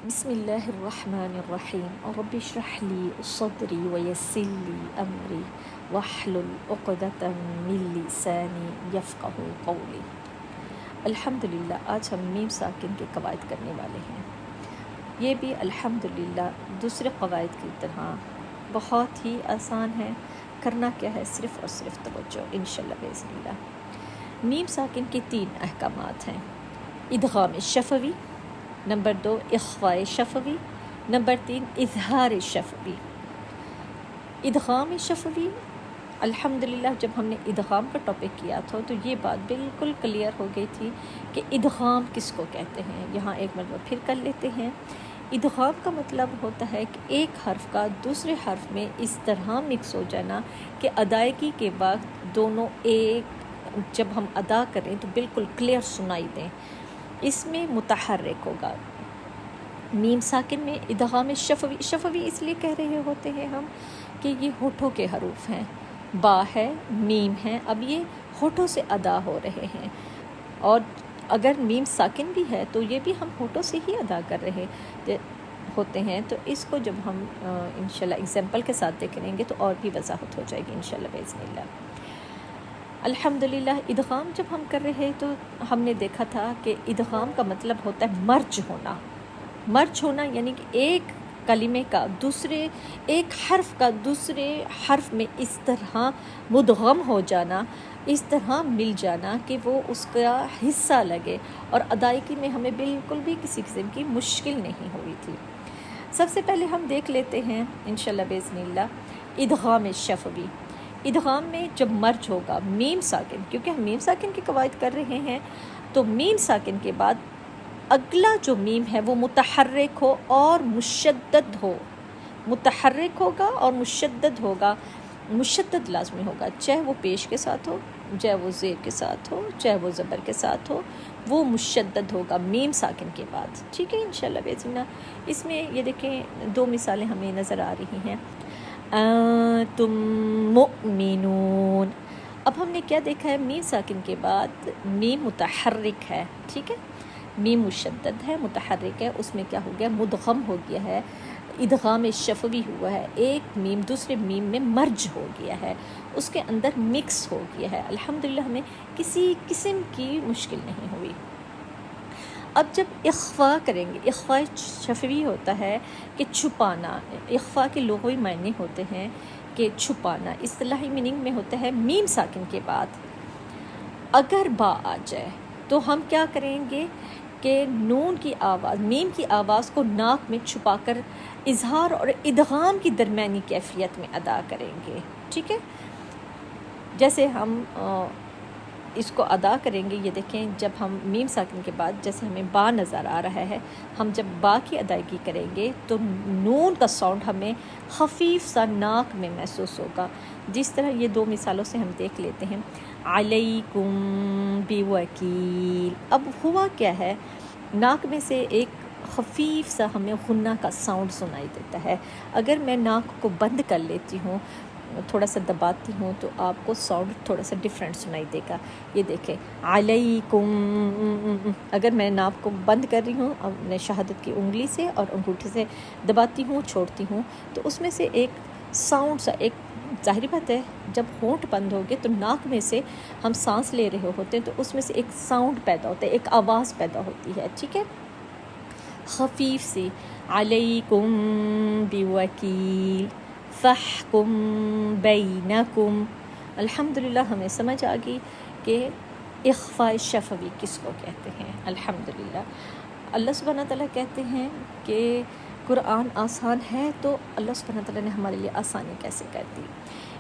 بسم اللہ الرحمن الرحیم رب اشرح لی صدری ویسر لی امری واحلل عقدۃ من لسانی یفقہوا قولی۔ الحمدللہ آج ہم میم ساکن کے قواعد کرنے والے ہیں۔ یہ بھی الحمدللہ دوسرے قواعد کی طرح بہت ہی آسان ہے۔ کرنا کیا ہے؟ صرف اور صرف توجہ، انشاءاللہ باذن اللہ۔ میم ساکن کے 3 احکامات ہیں: ادغام شفوی، نمبر 2 اخفاء شفوی، نمبر 3 اظہار شفوی۔ ادغام شفوی، الحمدللہ جب ہم نے ادغام کا ٹاپک کیا تھا تو یہ بات بالکل کلیئر ہو گئی تھی کہ ادغام کس کو کہتے ہیں۔ یہاں ایک مرتبہ پھر کر لیتے ہیں۔ ادغام کا مطلب ہوتا ہے کہ ایک حرف کا دوسرے حرف میں اس طرح مکس ہو جانا کہ ادائیگی کے وقت دونوں ایک جب ہم ادا کریں تو بالکل کلیئر سنائی دیں۔ اس میں متحرک ہوگا۔ میم ساکن میں ادغام شفوی، شفوی اس لیے کہہ رہے ہوتے ہیں ہم کہ یہ ہونٹوں کے حروف ہیں، با ہے، میم ہے، اب یہ ہونٹوں سے ادا ہو رہے ہیں، اور اگر میم ساکن بھی ہے تو یہ بھی ہم ہونٹوں سے ہی ادا کر رہے ہوتے ہیں۔ تو اس کو جب ہم انشاءاللہ ایگزامپل کے ساتھ دیکھیں گے تو اور بھی وضاحت ہو جائے گی انشاءاللہ باذن اللہ۔ الحمدللہ ادغام جب ہم کر رہے تو ہم نے دیکھا تھا کہ ادغام کا مطلب ہوتا ہے مرج ہونا۔ مرج ہونا یعنی کہ ایک کلمے کا دوسرے، ایک حرف کا دوسرے حرف میں اس طرح مدغم ہو جانا، اس طرح مل جانا کہ وہ اس کا حصہ لگے، اور ادائیگی میں ہمیں بالکل بھی کسی قسم کی مشکل نہیں ہوئی تھی۔ سب سے پہلے ہم دیکھ لیتے ہیں انشاءاللہ باذن اللہ ادغام شفوی۔ ادغام میں جب مرج ہوگا میم ساکن، کیونکہ ہم میم ساکن کی قواعد کر رہے ہیں، تو میم ساکن کے بعد اگلا جو میم ہے وہ متحرک ہو اور مشدد ہو، متحرک ہوگا اور مشدد ہوگا، مشدد لازمی ہوگا، چاہے وہ پیش کے ساتھ ہو، چاہے وہ زیر کے ساتھ ہو، چاہے وہ زبر کے ساتھ ہو، وہ مشدد ہوگا میم ساکن کے بعد، ٹھیک ہے انشاءاللہ باذن اللہ۔ اس میں یہ دیکھیں 2 مثالیں ہمیں نظر آ رہی ہیں۔ انتم مؤمنون، اب ہم نے کیا دیکھا ہے؟ میم ساکن کے بعد میم متحرک ہے، ٹھیک ہے، میم مشدد ہے، متحرک ہے، اس میں کیا ہو گیا؟ مدغم ہو گیا ہے، ادغام شفوی ہوا ہے، ایک میم دوسرے میم میں مرج ہو گیا ہے، اس کے اندر مکس ہو گیا ہے۔ الحمدللہ ہمیں کسی قسم کی مشکل نہیں ہوئی۔ اب جب اخفاء کریں گے، اخفاء شفوی ہوتا ہے کہ چھپانا، اخفاء کے لغوی معنی ہوتے ہیں کہ چھپانا، اصطلاحی میننگ میں ہوتا ہے میم ساکن کے بعد اگر با آ جائے تو ہم کیا کریں گے کہ نون کی آواز، میم کی آواز کو ناک میں چھپا کر اظہار اور ادغام کی درمیانی کیفیت میں ادا کریں گے، ٹھیک ہے۔ جیسے ہم اس کو ادا کریں گے، یہ دیکھیں جب ہم میم ساکن کے بعد جیسے ہمیں با نظر آ رہا ہے، ہم جب با کی ادائیگی کریں گے تو نون کا ساؤنڈ ہمیں خفیف سا ناک میں محسوس ہوگا، جس طرح یہ 2 مثالوں سے ہم دیکھ لیتے ہیں۔ علیکم بوکیل، اب ہوا کیا ہے؟ ناک میں سے ایک خفیف سا ہمیں غنہ کا ساؤنڈ سنائی دیتا ہے۔ اگر میں ناک کو بند کر لیتی ہوں، تھوڑا سا دباتی ہوں، تو آپ کو ساؤنڈ تھوڑا سا ڈیفرنٹ سنائی دے گا۔ یہ دیکھیں علیکم، اگر میں ناک کو بند کر رہی ہوں اپنے شہادت کی انگلی سے اور انگوٹھے سے دباتی ہوں، چھوڑتی ہوں، تو اس میں سے ایک ساؤنڈ سا، ایک ظاہری بات ہے جب ہونٹ بند ہوگے تو ناک میں سے ہم سانس لے رہے ہوتے ہیں تو اس میں سے ایک ساؤنڈ پیدا ہوتا ہے، ایک آواز پیدا ہوتی ہے، ٹھیک ہے، خفیف سی۔ علیکم بوکیل فاحکم بینکم۔ الحمدللہ ہمیں سمجھ آ گئی کہ اخفاء شفوی کس کو کہتے ہیں۔ الحمدللہ اللہ سبحانہ تعالیٰ کہتے ہیں کہ قرآن آسان ہے تو اللہ سبحانہ تعالیٰ نے ہمارے لیے آسانی کیسے کر دی۔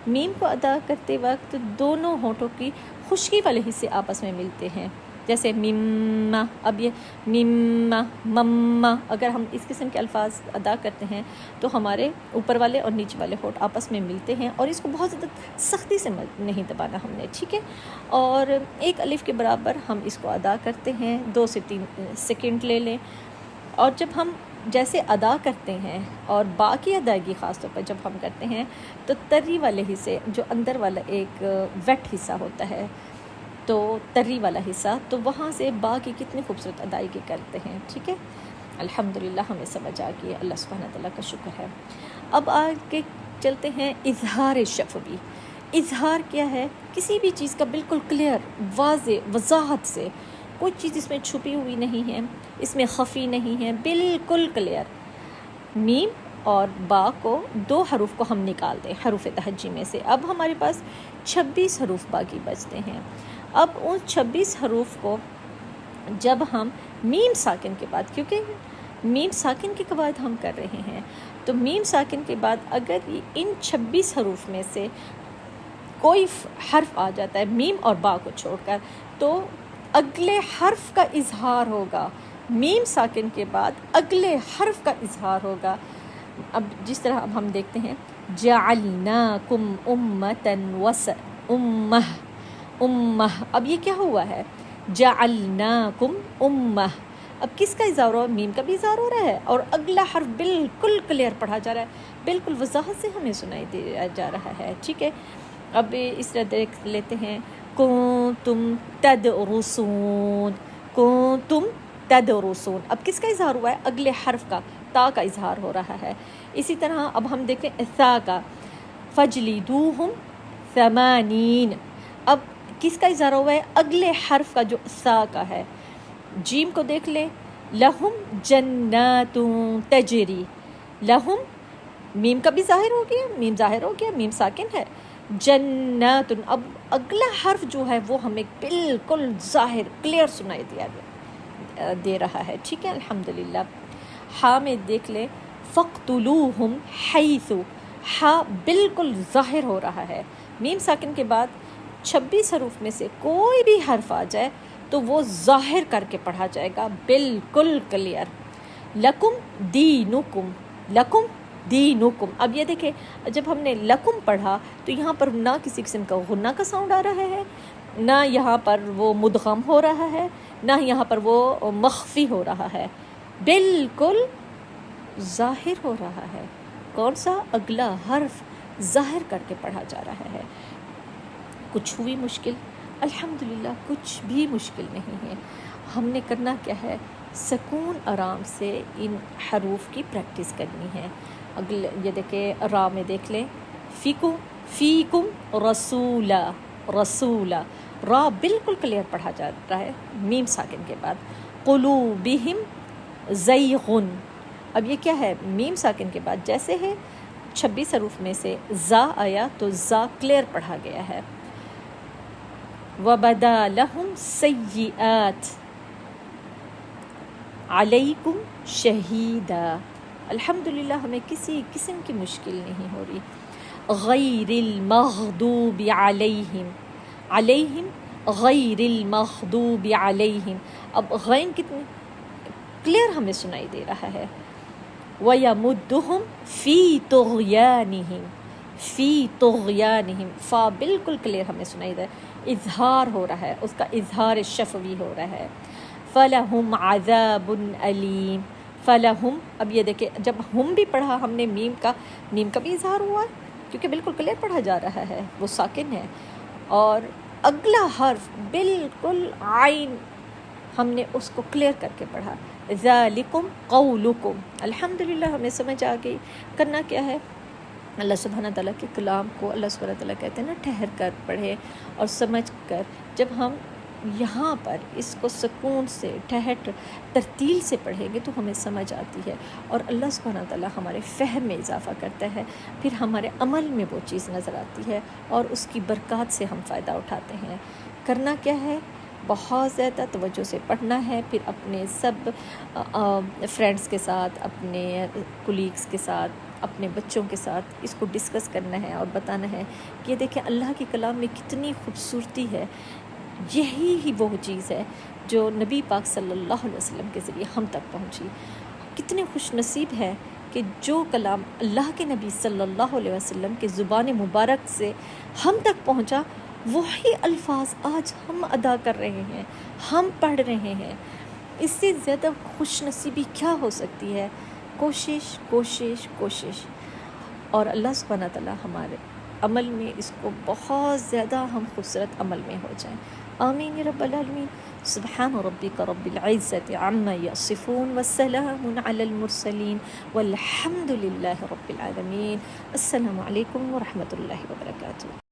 میم کو ادا کرتے وقت دونوں ہونٹوں کی خشکی والے حصے آپس میں ملتے ہیں، جیسے مما، اب یہ مما، مما، اگر ہم اس قسم کے الفاظ ادا کرتے ہیں تو ہمارے اوپر والے اور نیچے والے ہونٹ آپس میں ملتے ہیں، اور اس کو بہت زیادہ سختی سے نہیں دبانا ہم نے، ٹھیک ہے، اور 1 الف کے برابر ہم اس کو ادا کرتے ہیں، 2 سے 3 سیکنڈ لے لیں، اور جب ہم جیسے ادا کرتے ہیں اور باقی ادائیگی خاص طور پر جب ہم کرتے ہیں تو تری والے حصے، جو اندر والا ایک ویٹ حصہ ہوتا ہے، تو تری والا حصہ، تو وہاں سے با کی کتنی خوبصورت ادائیگی کرتے ہیں، ٹھیک ہے۔ الحمدللہ ہمیں سمجھ آ گئی، اللہ سبحانہ تعالیٰ کا شکر ہے۔ اب آگے چلتے ہیں اظہار شفوی۔ اظہار کیا ہے؟ کسی بھی چیز کا بالکل کلیئر، واضح، وضاحت سے، کوئی چیز اس میں چھپی ہوئی نہیں ہے، اس میں خفی نہیں ہے، بالکل کلیئر۔ میم اور با کو 2 حروف کو ہم نکال دیں حروف تہجی میں سے، اب ہمارے پاس 26 حروف باقی بچتے ہیں۔ اب ان 26 حروف کو جب ہم میم ساکن کے بعد، کیونکہ میم ساکن کے قواعد ہم کر رہے ہیں، تو میم ساکن کے بعد اگر ان 26 حروف میں سے کوئی حرف آ جاتا ہے میم اور با کو چھوڑ کر، تو اگلے حرف کا اظہار ہوگا، میم ساکن کے بعد اگلے حرف کا اظہار ہوگا۔ اب جس طرح اب ہم دیکھتے ہیں جعلناکم امہ، اب یہ کیا ہوا ہے؟ جعلناکم امہ، اب کس کا اظہار ہو رہا ہے؟ میم کا بھی اظہار ہو رہا ہے، اور اگلا حرف بالکل کلیئر پڑھا جا رہا ہے، بالکل وضاحت سے ہمیں سنائی دیا جا رہا ہے، ٹھیک ہے۔ اب اس طرح دیکھ لیتے ہیں کنتم تدرسون، کنتم تدرسون، اب کس کا اظہار ہوا ہے؟ اگلے حرف کا، تا کا اظہار ہو رہا ہے۔ اسی طرح اب ہم دیکھیں ثا کا، فجلدوہم 80، اب کس کا اظہار ہوا ہے؟ اگلے حرف کا جو ثا کا ہے۔ جیم کو دیکھ لیں، لہم جنات تجری، لہم، میم کا بھی ظاہر ہو گیا، میم ظاہر ہو گیا، میم ساکن ہے، جنات، اب اگلا حرف جو ہے وہ ہمیں بالکل ظاہر کلیئر سنائی دے رہا ہے، ٹھیک ہے، الحمدللہ۔ ہا میں دیکھ لیں فقتلوہم حیث، ہا بالکل ظاہر ہو رہا ہے، میم ساکن کے بعد 26 حروف میں سے کوئی بھی حرف آ جائے تو وہ ظاہر کر کے پڑھا جائے گا، بالکل کلیئر۔ لکم دینکم، لکم دینکم، اب یہ دیکھیں جب ہم نے لکم پڑھا تو یہاں پر نہ کسی قسم کا غنہ کا ساؤنڈ آ رہا ہے، نہ یہاں پر وہ مدغم ہو رہا ہے، نہ یہاں پر وہ مخفی ہو رہا ہے، بالکل ظاہر ہو رہا ہے۔ کون سا؟ اگلا حرف ظاہر کر کے پڑھا جا رہا ہے۔ کچھ ہوئی مشکل؟ الحمدللہ کچھ بھی مشکل نہیں ہے۔ ہم نے کرنا کیا ہے؟ سکون آرام سے ان حروف کی پریکٹس کرنی ہے۔ اگلے یہ دیکھیں را میں دیکھ لیں فیکم رسولا، رسولا، را بالکل کلیئر پڑھا جا رہا ہے میم ساکن کے بعد۔ قلوبہم زیغن، اب یہ کیا ہے؟ میم ساکن کے بعد جیسے ہے 26 حروف میں سے زا آیا تو زا کلیئر پڑھا گیا ہے۔ وَبَدَا لَهُمْ سَيِّئَاتٍ عَلَيْكُمْ شَهِيدًا، الحمدللہ ہمیں کسی قسم کی مشکل نہیں ہو رہی۔ غیر المغضوب علیہم، علیہم غیر المغضوب علیہم، اب غین کتنی کلیئر ہمیں سنائی دے رہا ہے۔ وَيَمُدُّهُمْ فِي طُغْيَانِهِمْ، فی طغیانہم، فا بالکل کلیئر ہمیں سنائی دے، اظہار ہو رہا ہے، اس کا اظہار شفوی ہو رہا ہے۔ فلہم عذاب علیم، فلہم، اب یہ دیکھیں جب ہم بھی پڑھا ہم نے میم کا بھی اظہار ہوا ہے کیونکہ بالکل کلیئر پڑھا جا رہا ہے، وہ ساکن ہے، اور اگلا حرف بالکل عین ہم نے اس کو کلیئر کر کے پڑھا۔ ذالکم قولکم، الحمدللہ ہمیں سمجھ آ گئی۔ کرنا کیا ہے؟ اللہ سبحانہ تعالیٰ کے کلام کو اللہ سبحانہ تعالیٰ کہتے ہیں نا ٹھہر کر پڑھیں اور سمجھ کر، جب ہم یہاں پر اس کو سکون سے ٹھہر ترتیل سے پڑھیں گے تو ہمیں سمجھ آتی ہے، اور اللہ سبحانہ تعالیٰ ہمارے فہم میں اضافہ کرتا ہے، پھر ہمارے عمل میں وہ چیز نظر آتی ہے اور اس کی برکات سے ہم فائدہ اٹھاتے ہیں۔ کرنا کیا ہے؟ بہت زیادہ توجہ سے پڑھنا ہے، پھر اپنے سب فرینڈس کے ساتھ، اپنے کولیگس کے ساتھ، اپنے بچوں کے ساتھ اس کو ڈسکس کرنا ہے اور بتانا ہے کہ یہ دیکھیں اللہ کے کلام میں کتنی خوبصورتی ہے، یہی وہ چیز ہے جو نبی پاک صلی اللہ علیہ وسلم کے ذریعے ہم تک پہنچی۔ کتنے خوش نصیب ہے کہ جو کلام اللہ کے نبی صلی اللہ علیہ وسلم کے زبان مبارک سے ہم تک پہنچا، وہی الفاظ آج ہم ادا کر رہے ہیں، ہم پڑھ رہے ہیں۔ اس سے زیادہ خوش نصیبی کیا ہو سکتی ہے؟ کوشش کوشش کوشش، اور اللہ سبحانہ تعالیٰ ہمارے عمل میں اس کو بہت زیادہ ہم خوبصورت عمل میں ہو جائیں۔ آمين يا رب العالمين. سبحان ربك رب العزة عما يصفون والسلام على المرسلين والحمد لله رب العالمين. السلام عليكم ورحمة الله وبركاته.